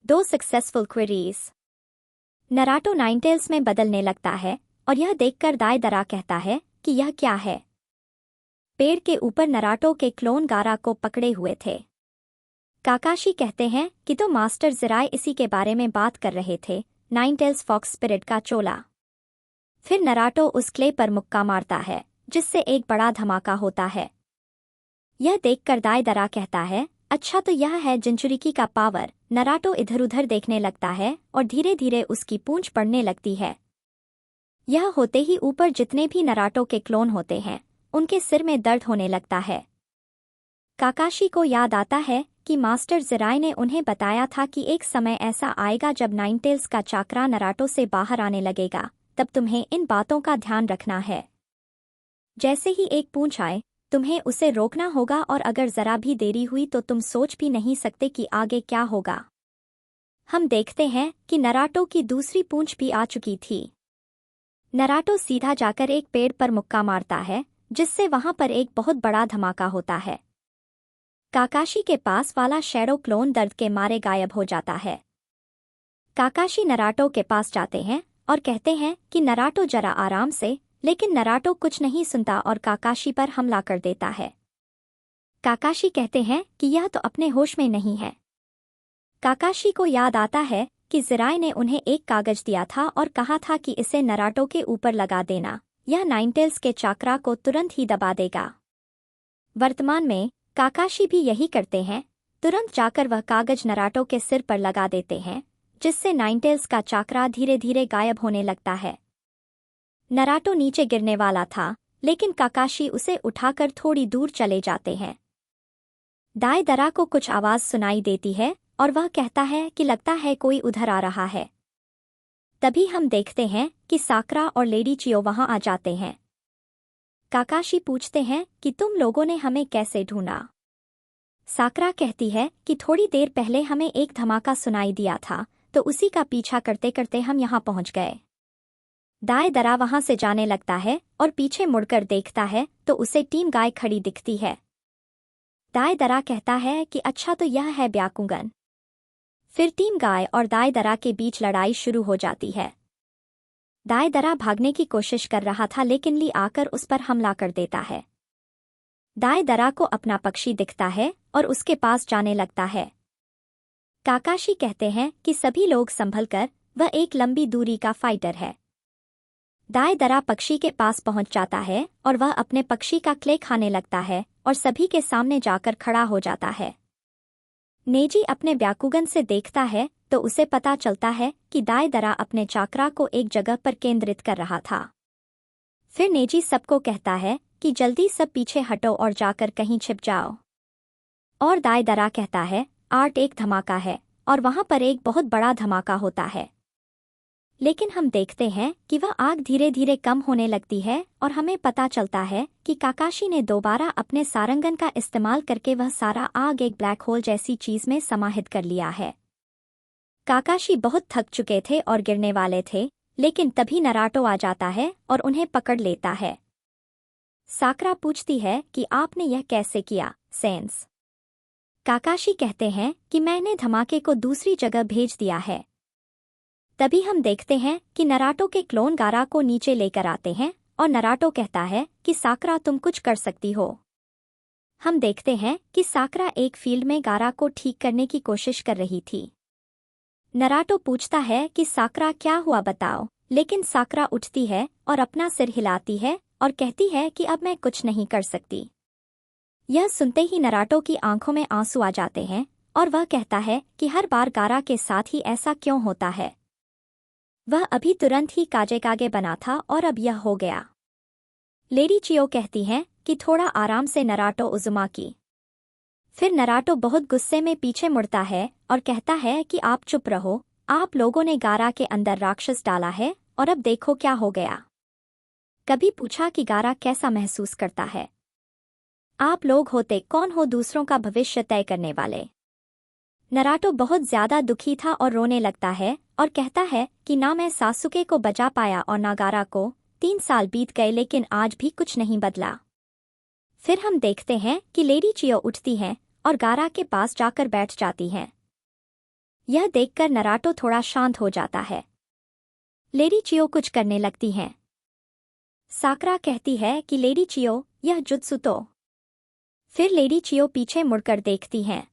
दो successful queries. नराटो Ninetales में बदलने लगता है और यह देखकर दाइदरा कहता है कि यह क्या है। पेड़ के ऊपर नराटो के क्लोन गारा को पकड़े हुए थे। काकाशी कहते हैं कि तो मास्टर ज़िराई इसी के बारे में बात कर रहे थे, नाइनटेल्स फॉक्स स्पिरिट का चोला। फिर नराटो उस क्ले पर मुक्का मारता है जिससे एक बड़ा धमाका होता है। यह देखकर दाइदरा कहता है, अच्छा तो यह है जिंचुरिकी का पावर। नराटो इधर उधर देखने लगता है और धीरे धीरे उसकी पूंछ बढ़ने लगती है। यह होते ही ऊपर जितने भी नराटो के क्लोन होते हैं उनके सिर में दर्द होने लगता है। काकाशी को याद आता है कि मास्टर ज़िराई ने उन्हें बताया था कि एक समय ऐसा आएगा जब नाइनटेल्स का चाकरा नराटो से बाहर आने लगेगा, तब तुम्हें इन बातों का ध्यान रखना है। जैसे ही एक पूंछ आए तुम्हें उसे रोकना होगा और अगर जरा भी देरी हुई तो तुम सोच भी नहीं सकते कि आगे क्या होगा। हम देखते हैं कि नराटो की दूसरी पूंछ भी आ चुकी थी। नराटो सीधा जाकर एक पेड़ पर मुक्का मारता है जिससे वहां पर एक बहुत बड़ा धमाका होता है। काकाशी के पास वाला शैडो क्लोन दर्द के मारे गायब हो जाता है। काकाशी नराटो के पास जाते हैं और कहते हैं कि नराटो जरा आराम से, लेकिन नराटो कुछ नहीं सुनता और काकाशी पर हमला कर देता है। काकाशी कहते हैं कि यह तो अपने होश में नहीं है। काकाशी को याद आता है कि ज़िराई ने उन्हें एक कागज दिया था और कहा था कि इसे नराटो के ऊपर लगा देना, यह नाइनटेल्स के चाकरा को तुरंत ही दबा देगा। वर्तमान में काकाशी भी यही करते हैं, तुरंत जाकर वह कागज नराटो के सिर पर लगा देते हैं जिससे नाइनटेल्स का चाकरा धीरे धीरे गायब होने लगता है। नराटो नीचे गिरने वाला था लेकिन काकाशी उसे उठाकर थोड़ी दूर चले जाते हैं। दाइदरा को कुछ आवाज सुनाई देती है और वह कहता है कि लगता है कोई उधर आ रहा है। तभी हम देखते हैं कि साकरा और लेडी चियो वहां आ जाते हैं। काकाशी पूछते हैं कि तुम लोगों ने हमें कैसे ढूंढा। साकरा कहती है कि थोड़ी देर पहले हमें एक धमाका सुनाई दिया था तो उसी का पीछा करते करते हम यहां पहुंच गए। दाइदरा वहां से जाने लगता है और पीछे मुड़कर देखता है तो उसे टीम गाय खड़ी दिखती है। दाइदरा कहता है कि अच्छा तो यह है ब्याकुंगन। फिर टीम गाय और दाइदरा के बीच लड़ाई शुरू हो जाती है। दाइदरा भागने की कोशिश कर रहा था लेकिन ली आकर उस पर हमला कर देता है। दाइदरा को अपना पक्षी दिखता है और उसके पास जाने लगता है। काकाशी कहते हैं कि सभी लोग संभल कर, वह एक लंबी दूरी का फाइटर है। दाइदरा पक्षी के पास पहुंच जाता है और वह अपने पक्षी का क्ले खाने लगता है और सभी के सामने जाकर खड़ा हो जाता है। नेजी अपने ब्याकुगन से देखता है तो उसे पता चलता है कि दाइदरा अपने चाकरा को एक जगह पर केंद्रित कर रहा था। फिर नेजी सबको कहता है कि जल्दी सब पीछे हटो और जाकर कहीं छिप जाओ। और दाइदरा कहता है, आर्ट एक धमाका है, और वहां पर एक बहुत बड़ा धमाका होता है। लेकिन हम देखते हैं कि वह आग धीरे धीरे कम होने लगती है और हमें पता चलता है कि काकाशी ने दोबारा अपने सारंगन का इस्तेमाल करके वह सारा आग एक ब्लैक होल जैसी चीज में समाहित कर लिया है। काकाशी बहुत थक चुके थे और गिरने वाले थे, लेकिन तभी नराटो आ जाता है और उन्हें पकड़ लेता है। साकरा पूछती है कि आपने यह कैसे किया, सेंस। काकाशी कहते हैं कि मैंने धमाके को दूसरी जगह भेज दिया है। तभी हम देखते हैं कि नराटो के क्लोन गारा को नीचे लेकर आते हैं और नराटो कहता है कि साकरा तुम कुछ कर सकती हो। हम देखते हैं कि साकरा एक फील्ड में गारा को ठीक करने की कोशिश कर रही थी। नराटो पूछता है कि साकरा क्या हुआ बताओ, लेकिन साकरा उठती है और अपना सिर हिलाती है और कहती है कि अब मैं कुछ नहीं कर सकती। यह सुनते ही नराटो की आंखों में आंसू आ जाते हैं और वह कहता है कि हर बार गारा के साथ ही ऐसा क्यों होता है। वह अभी तुरंत ही काजे बना था और अब यह हो गया। लेडी चियो कहती हैं कि थोड़ा आराम से नराटो उजुमा की। फिर नराटो बहुत गुस्से में पीछे मुड़ता है और कहता है कि आप चुप रहो, आप लोगों ने गारा के अंदर राक्षस डाला है और अब देखो क्या हो गया। कभी पूछा कि गारा कैसा महसूस करता है। आप लोग होते कौन हो दूसरों का भविष्य तय करने वाले। नराटो बहुत ज्यादा दुखी था और रोने लगता है और कहता है कि ना मैं सासुके को बचा पाया और ना गारा को। 3 साल बीत गए लेकिन आज भी कुछ नहीं बदला। फिर हम देखते हैं कि लेडी चियो उठती हैं और गारा के पास जाकर बैठ जाती हैं। यह देखकर नराटो थोड़ा शांत हो जाता है। लेडी चियो कुछ करने लगती हैं। साकरा कहती है कि लेडी चियो, यह जुत्सु तो। फिर लेडी चियो पीछे मुड़कर देखती हैं